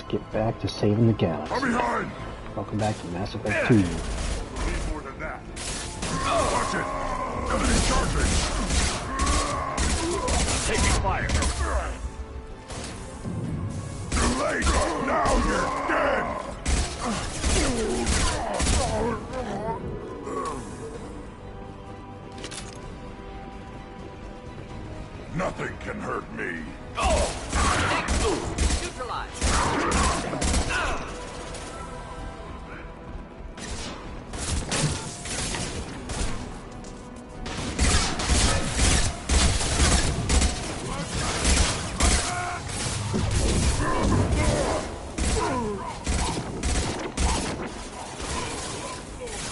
get back to saving the galaxy. From behind! Welcome back to Mass Effect 2. Need more than that. Watch it! Enemy charging! Taking fire. Too late! Now you're dead! Nothing can hurt me.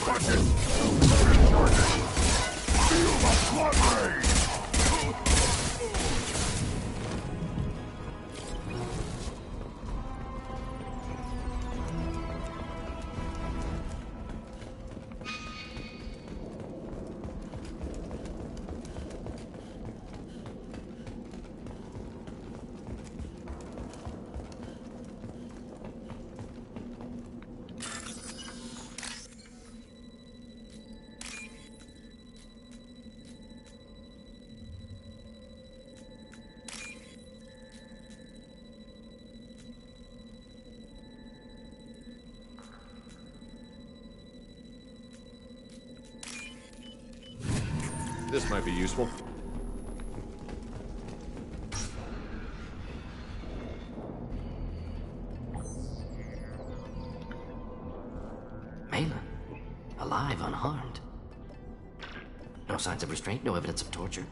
Watch it! Feel the blood rain! This might be useful. Malin, alive, unharmed. No signs of restraint, no evidence of torture.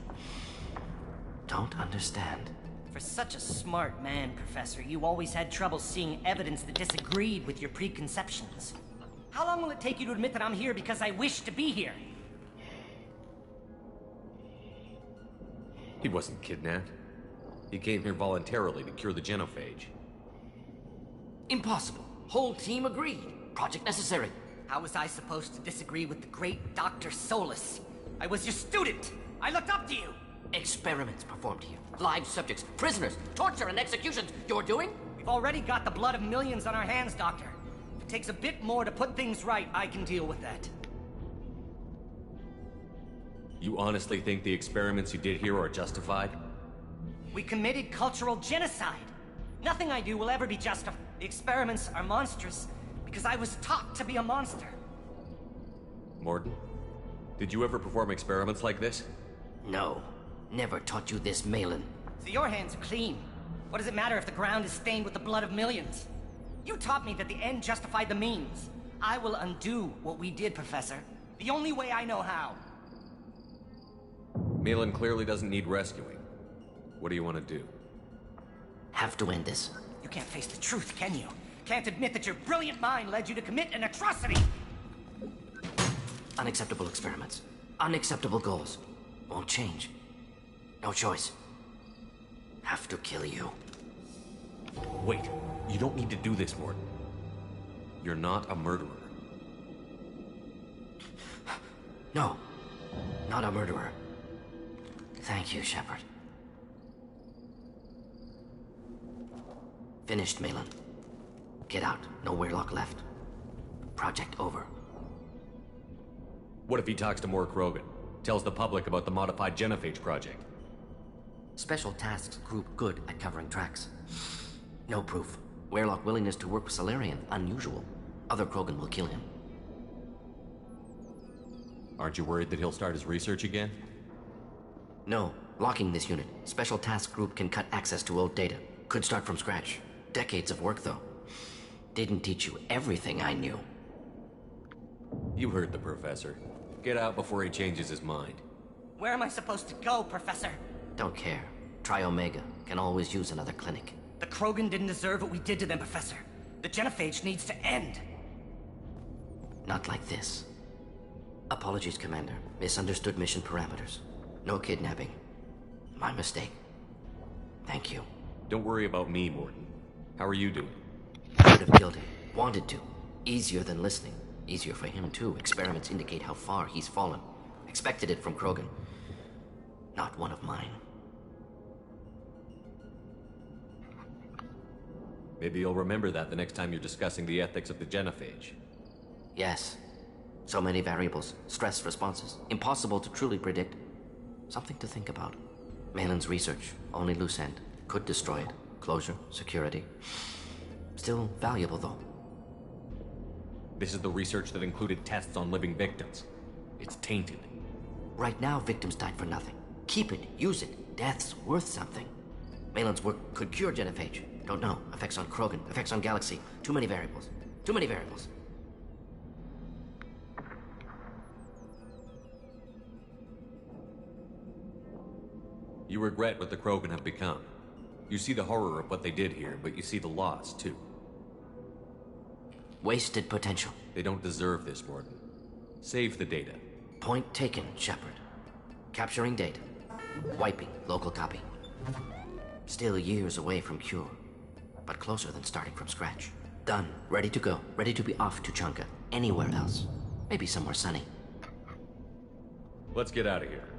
Don't understand. For such a smart man, Professor, you always had trouble seeing evidence that disagreed with your preconceptions. How long will it take you to admit that I'm here because I wish to be here? He wasn't kidnapped. He came here voluntarily to cure the genophage. Impossible. Whole team agreed. Project necessary. How was I supposed to disagree with the great Dr. Solus? I was your student! I looked up to you! Experiments performed here. Live subjects, prisoners, torture and executions. You're doing? We've already got the blood of millions on our hands, Doctor. If it takes a bit more to put things right, I can deal with that. You honestly think the experiments you did here are justified? We committed cultural genocide. Nothing I do will ever be justified. The experiments are monstrous because I was taught to be a monster. Mordin, did you ever perform experiments like this? No. Never taught you this, Malin. So your hands are clean. What does it matter if the ground is stained with the blood of millions? You taught me that the end justified the means. I will undo what we did, Professor. The only way I know how. Malin clearly doesn't need rescuing. What do you want to do? Have to end this. You can't face the truth, can you? Can't admit that your brilliant mind led you to commit an atrocity! Unacceptable experiments. Unacceptable goals. Won't change. No choice. Have to kill you. Wait, you don't need to do this, Mordin. You're not a murderer. No. Not a murderer. Thank you, Shepard. Finished, Malin. Get out. No Weirlock left. Project over. What if he talks to Mor Krogan? Tells the public about the modified genophage project? Special Tasks Group good at covering tracks. No proof. Weirlock willingness to work with Salarian, unusual. Other Krogan will kill him. Aren't you worried that he'll start his research again? No. Locking this unit. Special Task Group can cut access to old data. Could start from scratch. Decades of work, though. Didn't teach you everything I knew. You heard the professor. Get out before he changes his mind. Where am I supposed to go, Professor? Don't care. Try Omega. Can always use another clinic. The Krogan didn't deserve what we did to them, Professor. The genophage needs to end. Not like this. Apologies, Commander. Misunderstood mission parameters. No kidnapping. My mistake. Thank you. Don't worry about me, Mordin. How are you doing? Could have killed him. Wanted to. Easier than listening. Easier for him, too. Experiments indicate how far he's fallen. Expected it from Krogan. Not one of mine. Maybe you'll remember that the next time you're discussing the ethics of the genophage. Yes. So many variables, stress responses, impossible to truly predict. Something to think about. Malin's research, only loose end. Could destroy it. Closure, security. Still valuable, though. This is the research that included tests on living victims. It's tainted. Right now, victims died for nothing. Keep it, use it. Death's worth something. Malin's work could cure genophage. Don't know. Effects on Krogan, effects on Galaxy. Too many variables. Too many variables. You regret what the Krogan have become. You see the horror of what they did here, but you see the loss, too. Wasted potential. They don't deserve this, Mordin. Save the data. Point taken, Shepard. Capturing data. Wiping local copy. Still years away from cure, but closer than starting from scratch. Done. Ready to go. Ready to be off to Chunka. Anywhere else. Maybe somewhere sunny. Let's get out of here.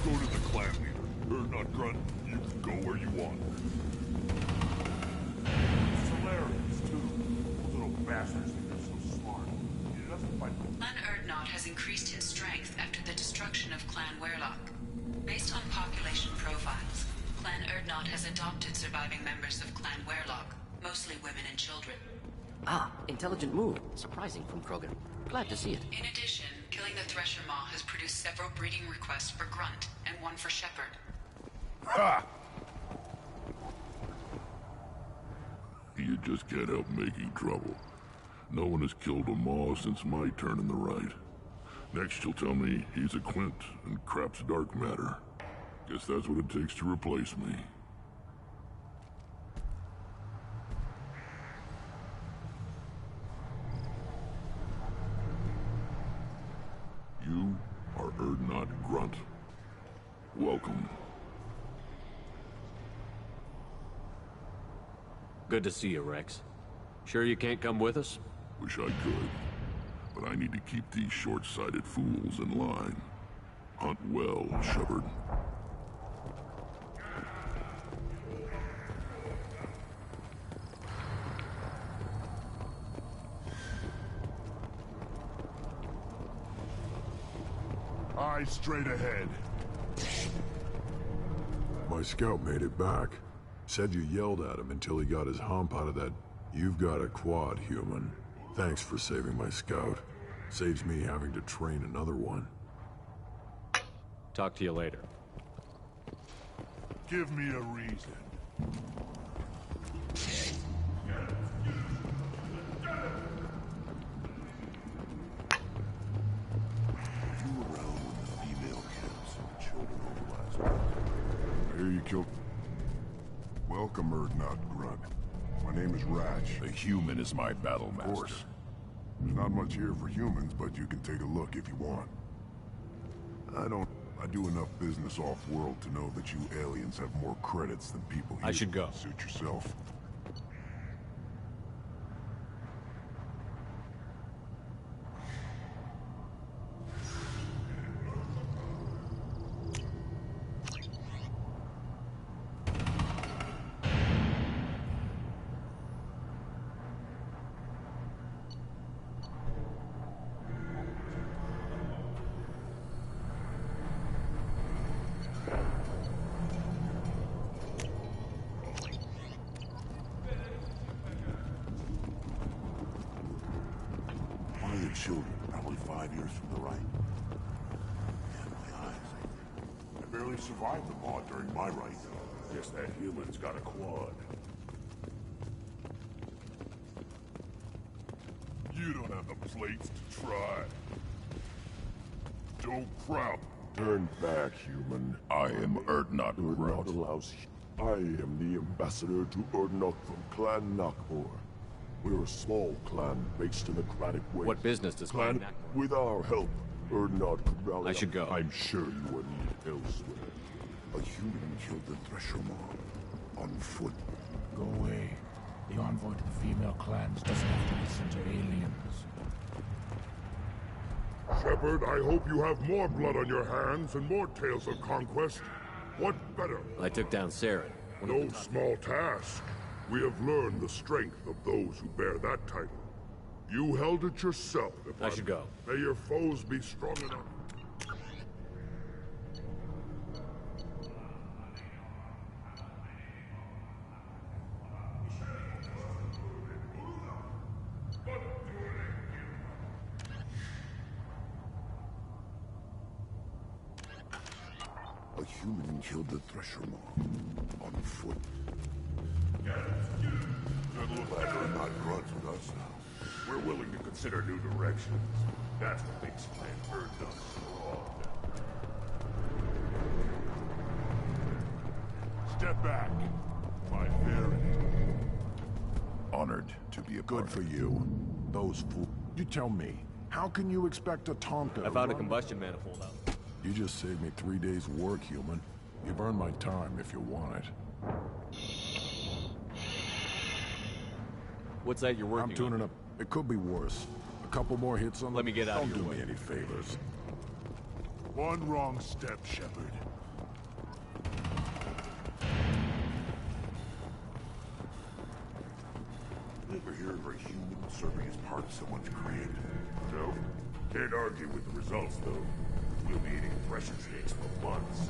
Go to the clan leader. Urdnot Grunt, you can go where you want. Solarians, too. Those little bastards think they're so smart. He doesn't fight. Clan Urdnot has increased in strength after the destruction of Clan Werlock. Based on population profiles, Clan Urdnot has adopted surviving members of Clan Werlock, mostly women and children. Ah, intelligent move. Surprising from Krogan. Glad to see it. In addition, killing the Thresher Maw has produced several breeding requests for Grunt and one for Shepard. Ha! You just can't help making trouble. No one has killed a Maw since my turn in the right. Next you'll tell me he's a Quint and crap's dark matter. Guess that's what it takes to replace me. You are Urdnot Grunt. Welcome. Good to see you, Rex. Sure you can't come with us? Wish I could. But I need to keep these short-sighted fools in line. Hunt well, Shepard. Eyes straight ahead. My scout made it back. Said you yelled at him until he got his hump out of that "You've got a quad," human. Thanks for saving my scout. Saves me having to train another one. Talk to you later. Give me a reason. You were around when the female camps and the children overlast. I hear you killed. Welcome, Urdnot Grunt. My name is Ratch. The human is my battle master. Of course. There's not much here for humans, but you can take a look if you want. I do enough business off-world to know that you aliens have more credits than people here. I should go. Suit yourself. Children, probably 5 years from the right. Man, my eyes. I barely survived the Maw during my right. Guess that human's got a quad. You don't have the plates to try. Don't crowd. Turn back, human. I am Urdnot Grunt. Allows I am the ambassador to Urdnot from Clan Nakmor. We're a small clan based in the Craddock Way. What business does Clan Nakmor? With our help, Urdnot could rally. I should go. I'm sure you are needed elsewhere. A human killed the Thresher Mob. On foot. Go away. The envoy to the female clans doesn't have to listen to aliens. Shepard, I hope you have more blood on your hands and more tales of conquest. What better? I took down Saren. No small task. We have learned the strength of those who bear that title. You held it yourself. I should go. May your foes be strong enough. A human killed the Thresher Mob. On foot. Glad they're not grudge with us now. We're willing to consider new directions. That's what makes Clan Urdnot strong. Step back. My very honored to be a Good for you. Those fools. You tell me, how can you expect a Tonka? I found a combustion manifold out. You just saved me 3 days' work, human. You've earned my time if you want it. What's that you're working I'm tuning up. It could be worse. A couple more hits on. Let me get out of your Don't way. do me any favors. one wrong step, Shepard. Over here for a human serving as part of someone's created. No, can't argue with the results, though. We'll be eating Thresher steaks for months.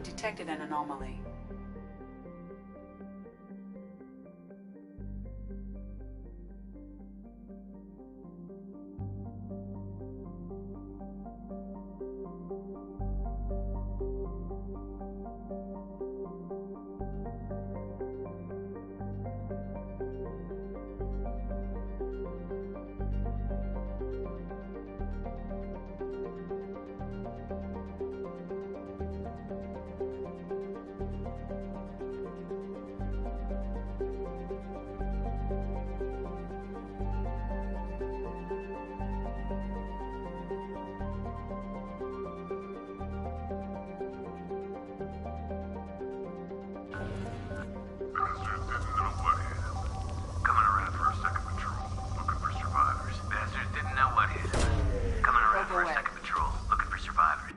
Detected an anomaly.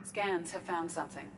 Scans have found something.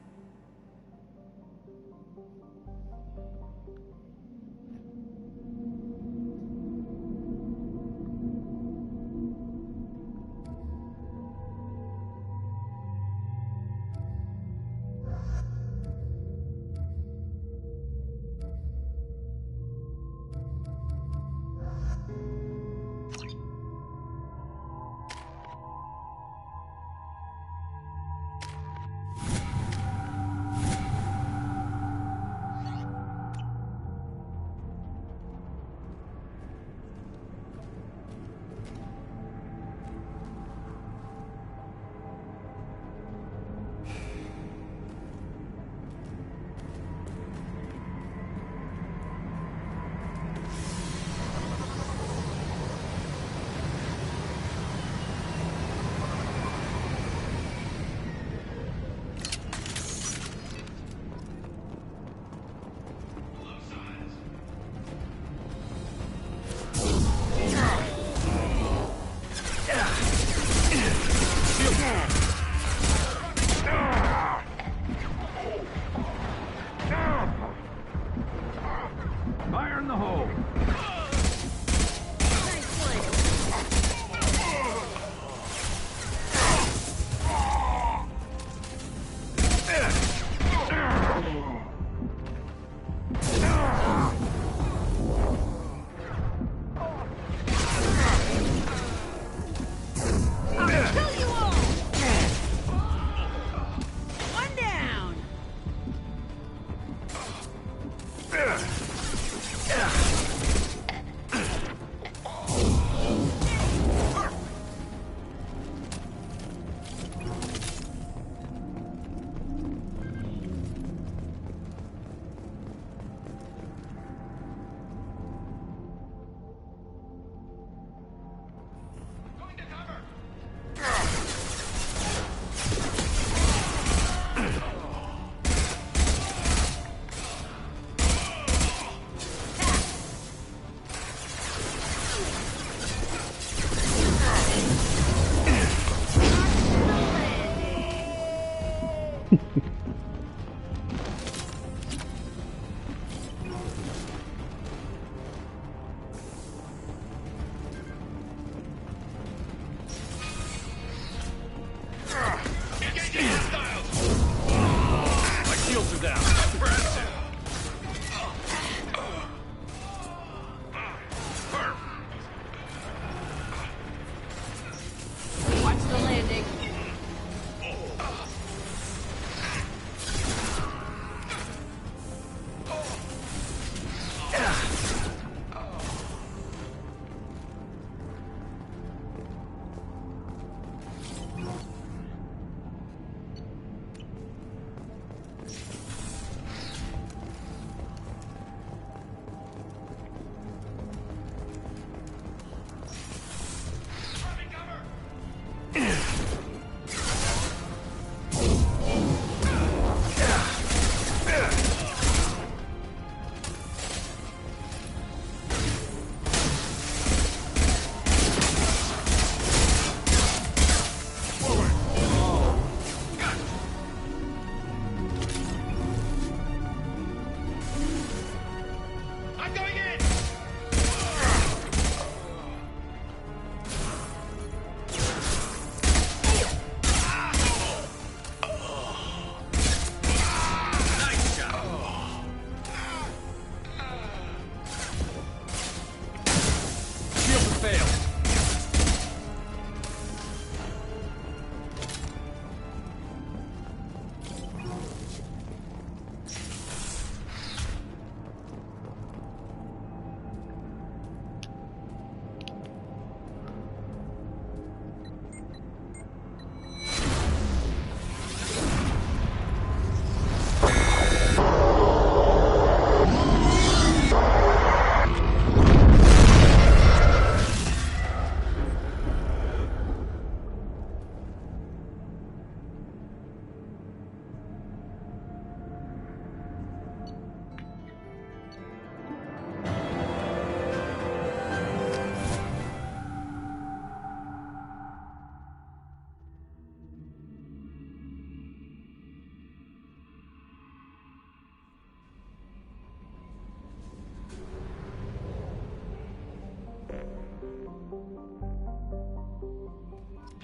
down. Watch the landing.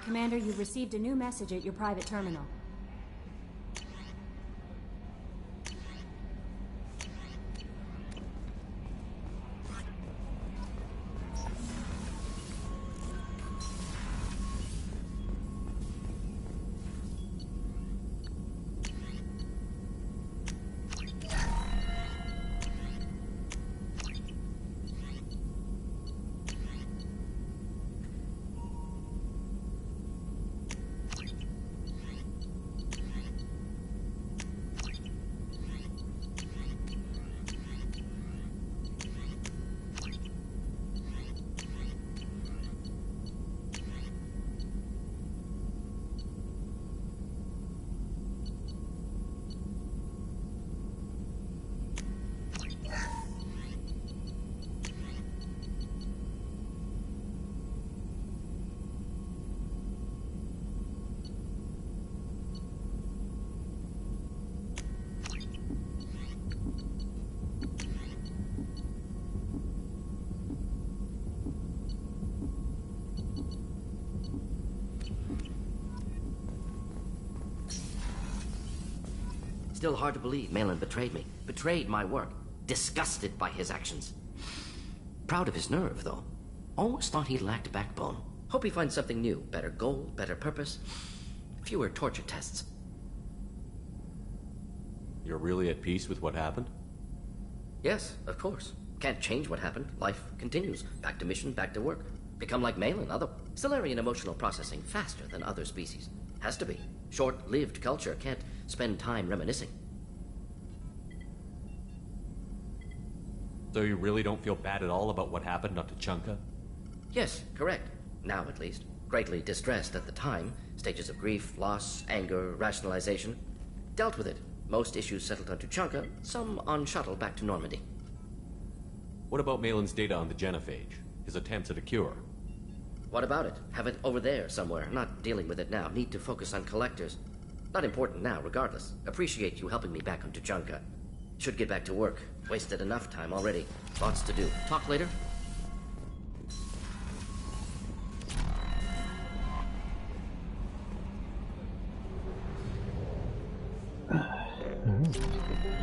Commander, you've received a new message at your private terminal. Still hard to believe Malin betrayed me. Betrayed my work. Disgusted by his actions. Proud of his nerve, though. Always thought he lacked backbone. Hope he finds something new. Better goal, better purpose. Fewer torture tests. You're really at peace with what happened? Yes, of course. Can't change what happened. Life continues. Back to mission, back to work. Become like Malin, other Salarian emotional processing faster than other species. Has to be. Short-lived culture can't spend time reminiscing. So you really don't feel bad at all about what happened on Tuchanka? Yes, correct. Now, at least. Greatly distressed at the time. Stages of grief, loss, anger, rationalization. Dealt with it. Most issues settled on Tuchanka, some on shuttle back to Normandy. What about Malin's data on the genophage? His attempts at a cure? What about it? Have it over there somewhere. Not dealing with it now. Need to focus on collectors. Not important now, regardless. Appreciate you helping me back on Tuchanka. Should get back to work. Wasted enough time already. Lots to do. Talk later?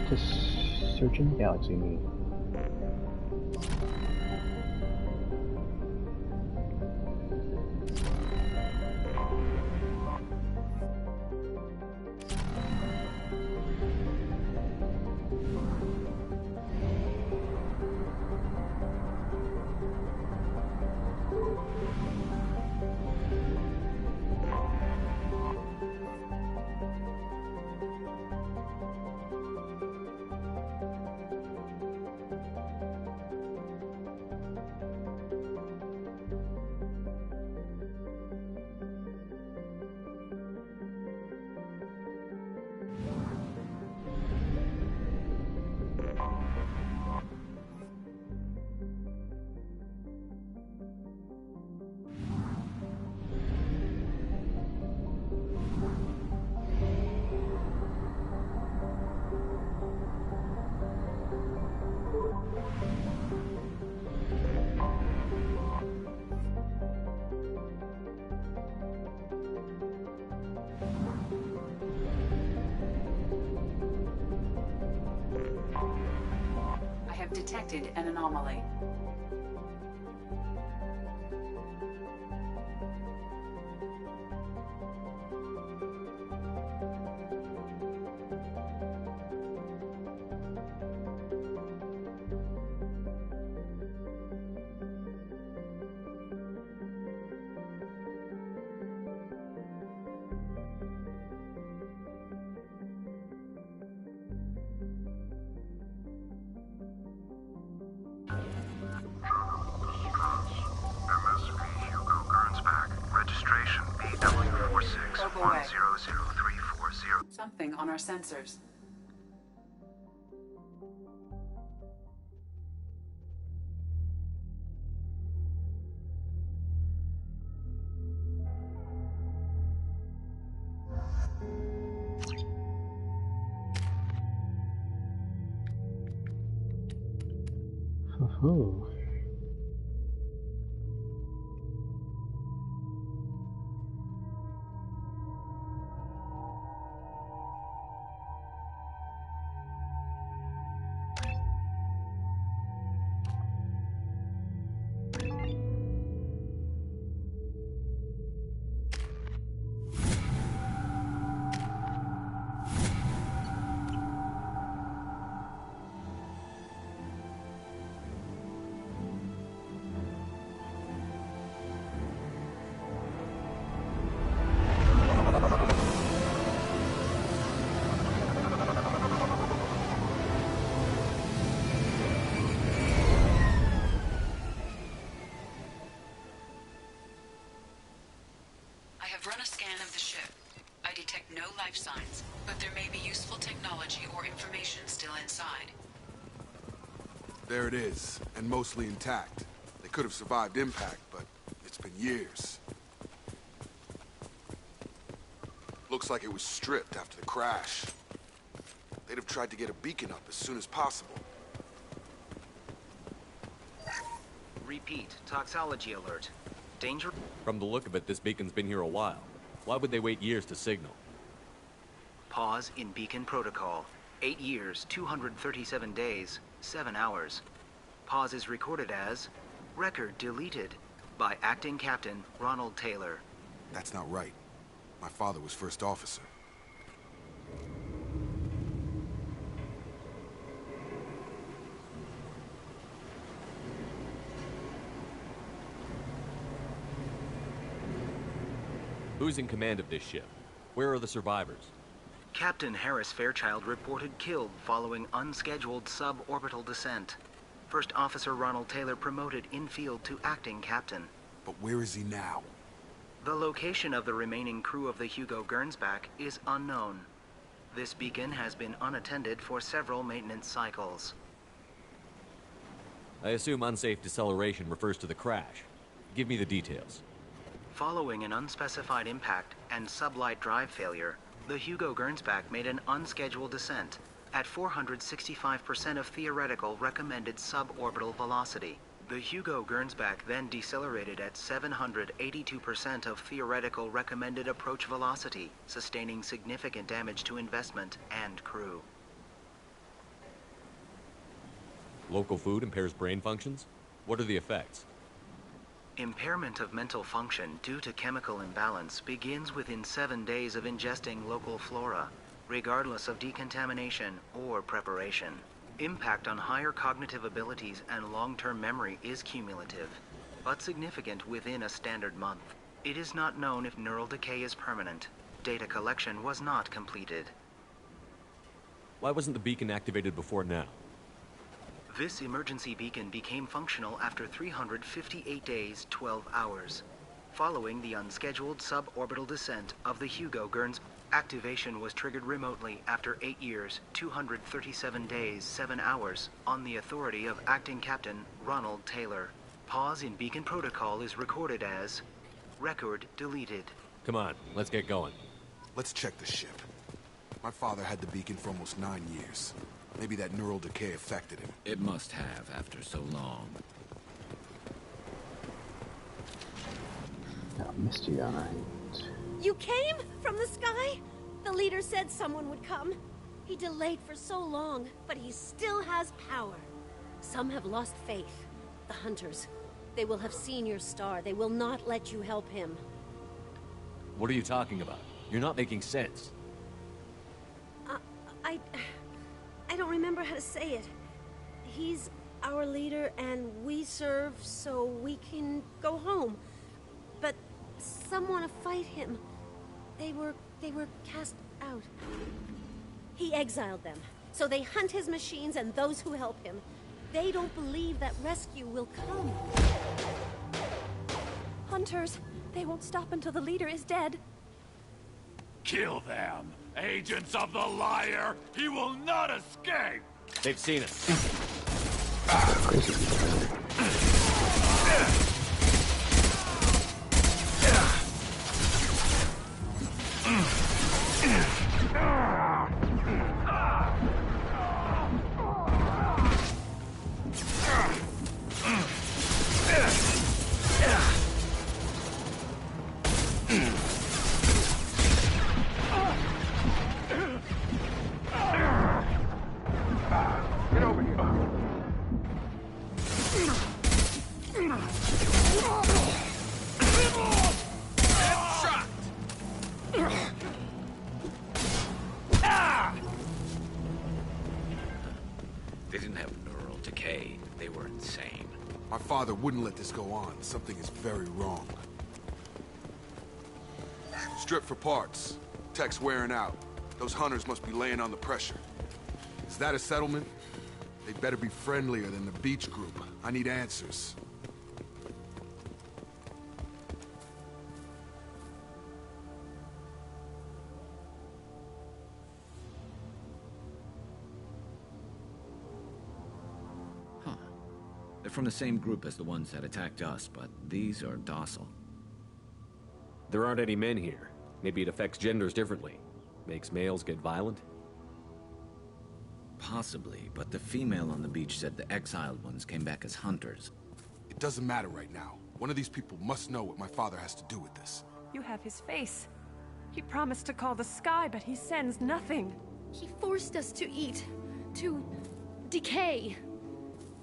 Just searching the galaxy, me. Detected an anomaly. Something on our sensors. Oh. I've run a scan of the ship. I detect no life signs, but there may be useful technology or information still inside. There it is, and mostly intact. They could have survived impact, but it's been years. Looks like it was stripped after the crash. They'd have tried to get a beacon up as soon as possible. Repeat, toxology alert. Danger? From the look of it, this beacon's been here a while. Why would they wait years to signal? Pause in beacon protocol. 8 years, 237 days, 7 hours. Pause is recorded as record deleted by Acting Captain Ronald Taylor. That's not right. My father was first officer. Who's in command of this ship? Where are the survivors? Captain Harris Fairchild reported killed following unscheduled suborbital descent. First Officer Ronald Taylor promoted in-field to acting captain. But where is he now? The location of the remaining crew of the Hugo Gernsback is unknown. This beacon has been unattended for several maintenance cycles. I assume unsafe deceleration refers to the crash. Give me the details. Following an unspecified impact and sublight drive failure, the Hugo Gernsback made an unscheduled descent at 465% of theoretical recommended suborbital velocity. The Hugo Gernsback then decelerated at 782% of theoretical recommended approach velocity, sustaining significant damage to investment and crew. Local food impairs brain functions? What are the effects? Impairment of mental function due to chemical imbalance begins within 7 days of ingesting local flora, regardless of decontamination or preparation. Impact on higher cognitive abilities and long-term memory is cumulative, but significant within a standard month. It is not known if neural decay is permanent. Data collection was not completed. Why wasn't the beacon activated before now? This emergency beacon became functional after 358 days, 12 hours. Following the unscheduled suborbital descent of the Hugo Gurns, activation was triggered remotely after 8 years, 237 days, 7 hours, on the authority of Acting Captain Ronald Taylor. Pause in beacon protocol is recorded as record deleted. Come on, let's get going. Let's check the ship. My father had the beacon for almost 9 years. Maybe that neural decay affected him. It must have after so long. Now, Misty, all right. You came from the sky? The leader said someone would come. He delayed for so long, but he still has power. Some have lost faith. The hunters. They will have seen your star. They will not let you help him. What are you talking about? You're not making sense. I don't remember how to say it. He's our leader and we serve so we can go home. But some want to fight him. They were cast out. He exiled them. So they hunt his machines and those who help him. They don't believe that rescue will come. Hunters, they won't stop until the leader is dead. Kill them! Agents of the liar! He will not escape! They've seen us. Get over here. They didn't have neural decay. They were insane. My father wouldn't let this go on. Something is very wrong. Strip for parts. Tech's wearing out. Those hunters must be laying on the pressure. Is that a settlement? They'd better be friendlier than the beach group. I need answers. Huh. They're from the same group as the ones that attacked us, but these are docile. There aren't any men here. Maybe it affects genders differently. Makes males get violent? Possibly, but the female on the beach said the exiled ones came back as hunters. It doesn't matter right now. One of these people must know what my father has to do with this. You have his face. He promised to call the sky, but he sends nothing. He forced us to eat, to decay.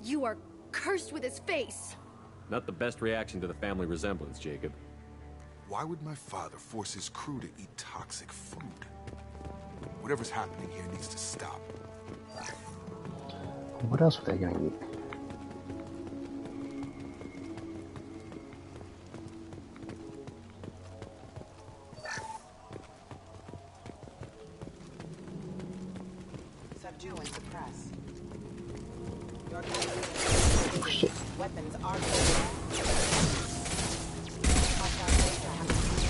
You are cursed with his face. Not the best reaction to the family resemblance, Jacob. Why would my father force his crew to eat toxic food? Whatever's happening here needs to stop. What else were they gonna eat? Subdue and suppress. Your Oh, shit. weapons are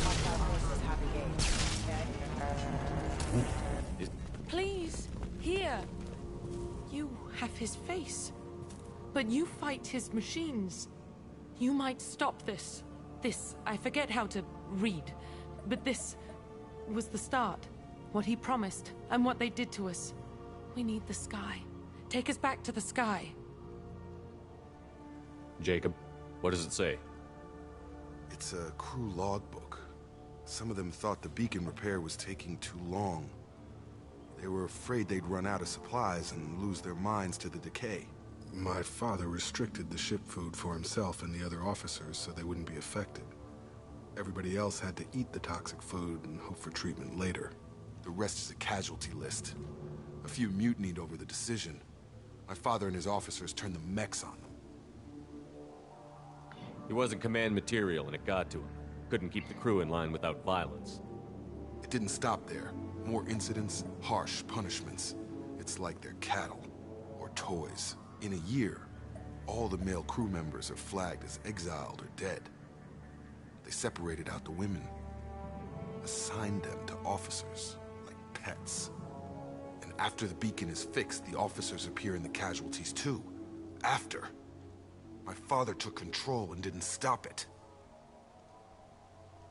hostile forces have engaged. Please, here. You have his face. But you fight his machines. You might stop this. I forget how to read. But this was the start. What he promised, and what they did to us. We need the sky. Take us back to the sky. Jacob, what does it say? It's a crew logbook. Some of them thought the beacon repair was taking too long. They were afraid they'd run out of supplies and lose their minds to the decay. My father restricted the ship food for himself and the other officers so they wouldn't be affected. Everybody else had to eat the toxic food and hope for treatment later. The rest is a casualty list. A few mutinied over the decision. My father and his officers turned the mechs on them. He wasn't command material and it got to him. Couldn't keep the crew in line without violence. It didn't stop there. More incidents, harsh punishments. It's like they're cattle or toys. In a year, all the male crew members are flagged as exiled or dead. They separated out the women, assigned them to officers like pets. And after the beacon is fixed, the officers appear in the casualties too. After. My father took control and didn't stop it.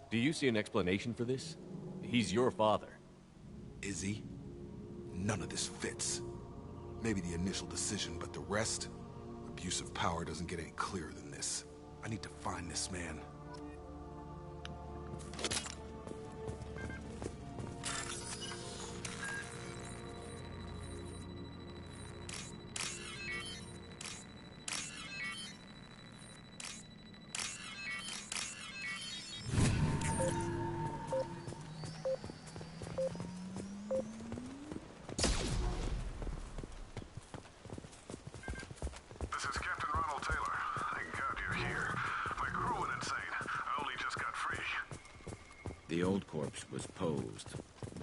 Do you see an explanation for this? He's your father. Is he? None of this fits. Maybe the initial decision, but the rest? Abuse of power doesn't get any clearer than this. I need to find this man. The old corpse was posed,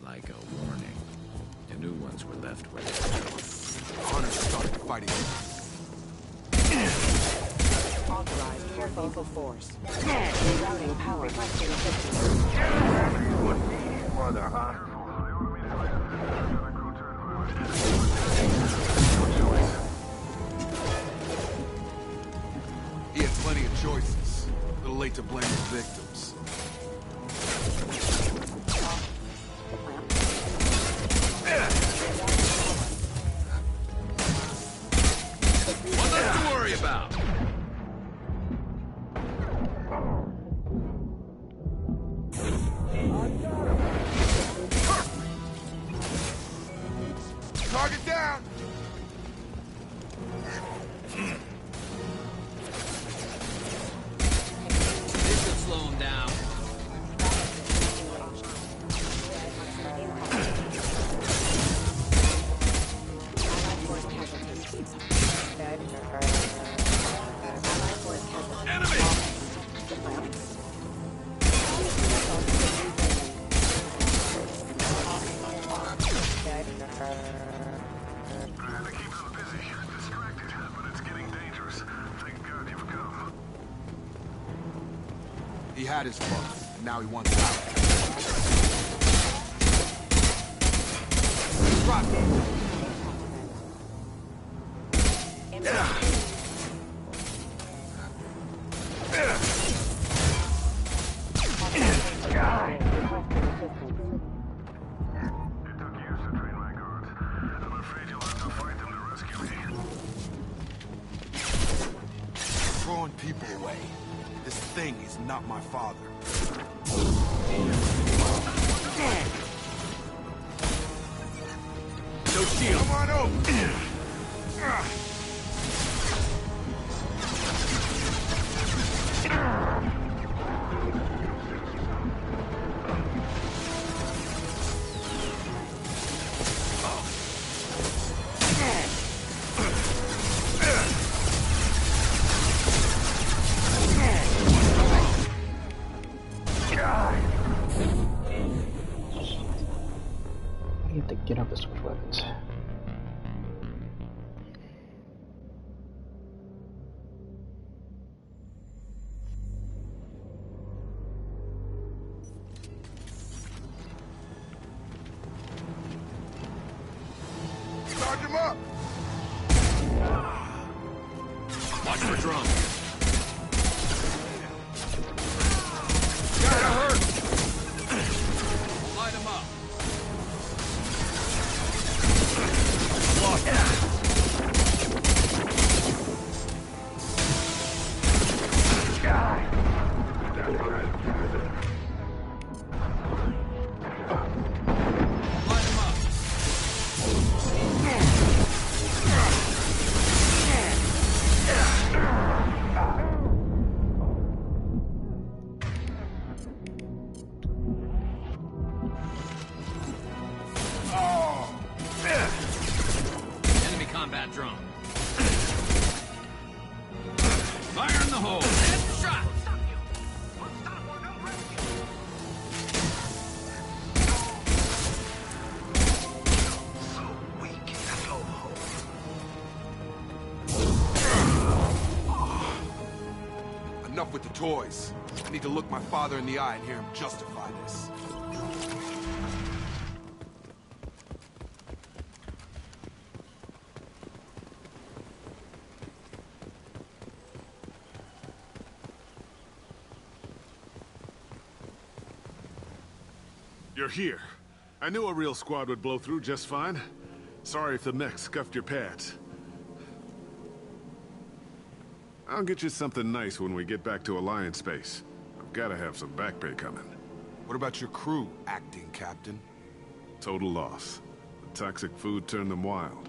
like a warning. The new ones were left where they were. Hunters started fighting. Authorized air vehicle force. Rerouting power connectivity systems. Mother, huh? He had plenty of choices. A little late to blame the victims. Nothing to worry about. Target down! This should slow him down. He had his fun, and now he wants out. Drop it. Throwing people away. This thing is not my father. No shield. Come on over. You have to get up to switch weapons. Charge him up! Watch for drone. Gotta hurt! Light him up. Light him up. that drone. Fire in the hole. Headshot! Enough with the toys. I need to look my father in the eye and hear him justify this. You're here. I knew a real squad would blow through just fine. Sorry if the mech scuffed your pads. I'll get you something nice when we get back to Alliance space. I've gotta have some back pay coming. What about your crew, acting captain? Total loss. The toxic food turned them wild.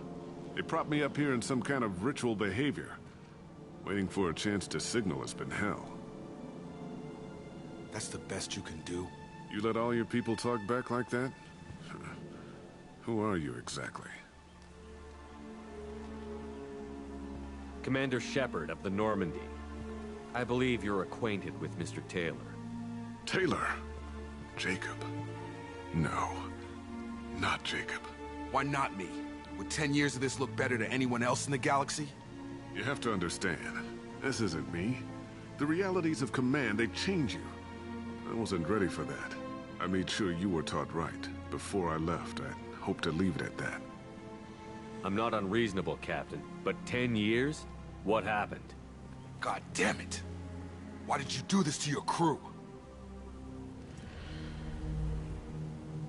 They propped me up here in some kind of ritual behavior. Waiting for a chance to signal has been hell. That's the best you can do? You let all your people talk back like that? Who are you exactly? Commander Shepard of the Normandy. I believe you're acquainted with Mr. Taylor. Taylor? Jacob? No. Not Jacob. Why not me? Would 10 years of this look better to anyone else in the galaxy? You have to understand, this isn't me. The realities of command, they change you. I wasn't ready for that. I made sure you were taught right. Before I left, I hoped to leave it at that. I'm not unreasonable, Captain, but 10 years? What happened? God damn it! Why did you do this to your crew?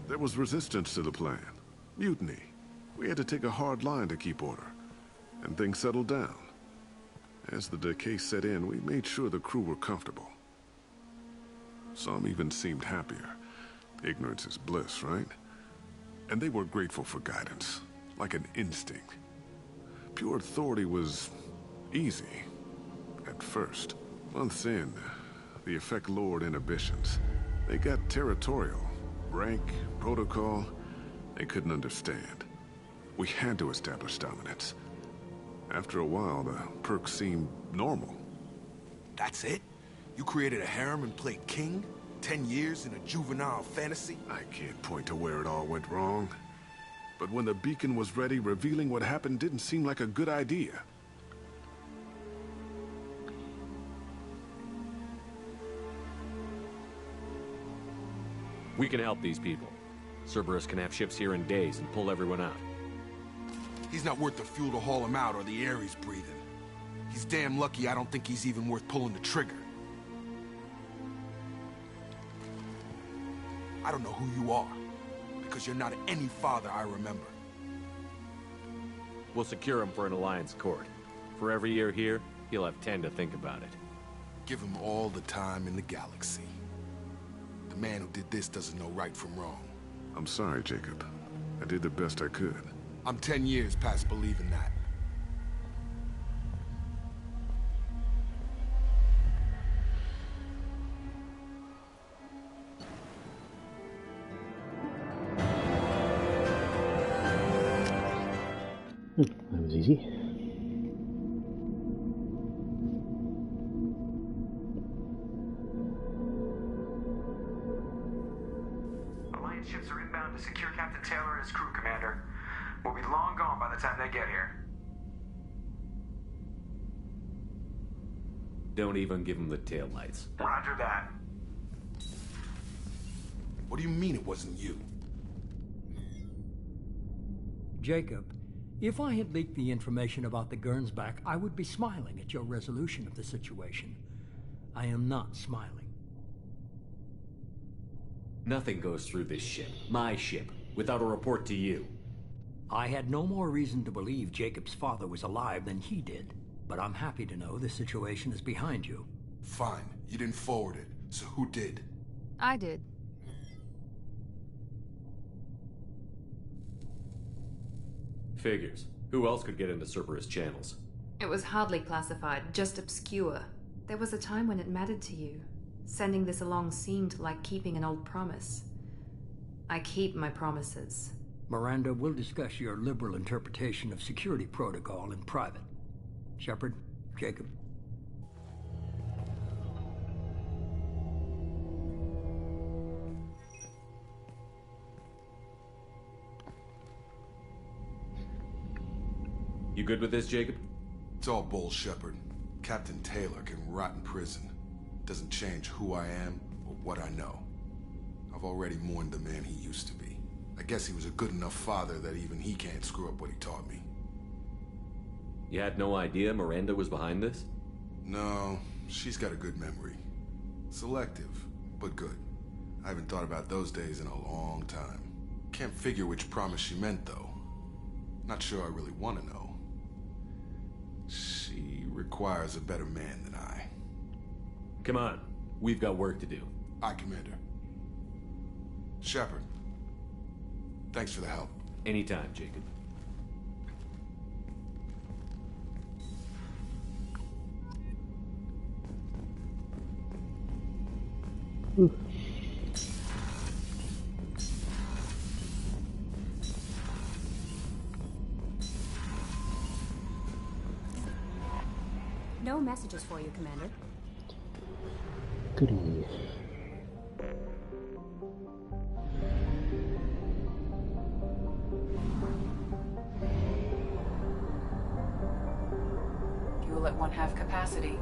There was resistance to the plan. Mutiny. We had to take a hard line to keep order. And things settled down. As the decay set in, we made sure the crew were comfortable. Some even seemed happier. Ignorance is bliss, right? And they were grateful for guidance, like an instinct. Pure authority was easy, at first. Months in, the effect lowered inhibitions. They got territorial. Rank, protocol, they couldn't understand. We had to establish dominance. After a while, the perks seemed normal. That's it? You created a harem and played king? 10 years in a juvenile fantasy? I can't point to where it all went wrong. But when the beacon was ready, revealing what happened didn't seem like a good idea. We can help these people. Cerberus can have ships here in days and pull everyone out. He's not worth the fuel to haul him out or the air he's breathing. He's damn lucky I don't think he's even worth pulling the trigger. I don't know who you are, because you're not any father I remember. We'll secure him for an Alliance court. For every year here, he'll have 10 to think about it. Give him all the time in the galaxy. The man who did this doesn't know right from wrong. I'm sorry, Jacob. I did the best I could. I'm 10 years past believing that. That was easy. Alliance ships are inbound to secure Captain Taylor and his crew, Commander. We'll be long gone by the time they get here. Don't even give him the taillights. Roger that. What do you mean it wasn't you? Jacob, if I had leaked the information about the Gernsback, I would be smiling at your resolution of the situation. I am not smiling. Nothing goes through this ship, my ship, without a report to you. I had no more reason to believe Jacob's father was alive than he did, but I'm happy to know the situation is behind you. Fine, you didn't forward it, so who did? I did. Figures. Who else could get into Cerberus channels? It was hardly classified, just obscure. There was a time when it mattered to you. Sending this along seemed like keeping an old promise. I keep my promises. Miranda, we'll discuss your liberal interpretation of security protocol in private. Shepard, Jacob. You good with this, Jacob? It's all bull, Shepard. Captain Taylor can rot in prison. Doesn't change who I am or what I know. I've already mourned the man he used to be. I guess he was a good enough father that even he can't screw up what he taught me. You had no idea Miranda was behind this? No, she's got a good memory. Selective, but good. I haven't thought about those days in a long time. Can't figure which promise she meant, though. Not sure I really want to know. She requires a better man than I. Come on, we've got work to do. Aye, Commander. Shepard, thanks for the help. Anytime, Jacob. No messages for you, Commander. Goody. Fuel at 1/2 capacity.